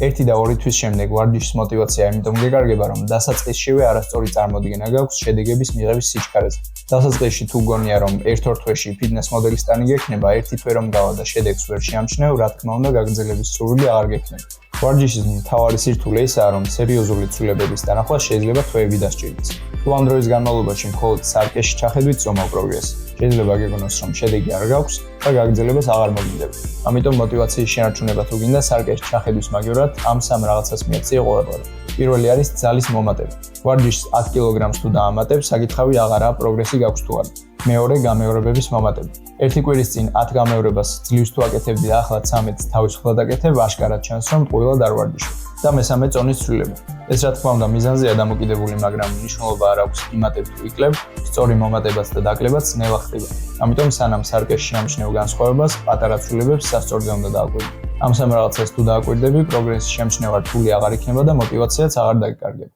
1 და 2 თვის შემდეგ ვარჯიშის мотиваცია იმიტომ გეკარგება, რომ დასაწყისშივე არასწორი წარმოდგენა გაქვს შედეგების მიღების სიჩქარეზე. დასაწყისში თუ გონია, რომ 1-2 თვეში ფიტნეს მოდელისტანი გექნება, 1 თვე რომ გავა და შედეგს ვერ შეამჩნევ, რა თქმა უნდა, გაგრძელების სურვილი აღარ გექნება. ვარჯიშის მთავარი სირთულე ისაა, რომ სერიოზული ცვლილებების დანახვა შეიძლება თვეები დასჭირდეს. თუ ამ დროის განმავლობაში მხოლოდ სარკეში ჩახედვით ზომავ პროგრესს, შეიძლება გეგონოს, რომ შედეგი არ გაქვს და გაგრძელებას აღარ მოგინდებით. ამიტომ мотиваციის შენარჩუნება თუ გინდა სარკეში ჩახედვის მაგივრად ამ სამ რაღაცას მიეწია ყველაფერი. პირველი არის ძალის მომატება. ვარჯიშს 10 კილოგრამს თუ დაამატებ, საკითხავი აღარაა პროგრესი გაქვს თუ არა. მეორე გამეორებების მომატება. ერთი კვირის წინ 10 გამეორებას ძლივს თუ აკეთებდი და ახლა 13-ს თავისუფლად აკეთებ, აშკარად ჩანს, რომ ყველა დარვარჯიშობ. და მესამე წონის ცვლილება. ეს რა თქმა უნდა მიზანზეა დამოკიდებული, მაგრამ მნიშვნელობა არ აქვს იმატებ თუ იკლებ, სწორი მომატებაც და დაკლებაც ნელა ხდება. ამიტომ სანამ სარკეში შეამჩნევ განსხვავებას, პატარა ცვლილებებს სასწორზე უნდა დააკვირდე. ამ სამ რაღაცას თუ დააკვირდები, პროგრესის შემჩნევა რთული აღარ იქნება და мотиваციაც აღარ დაგეკარგება.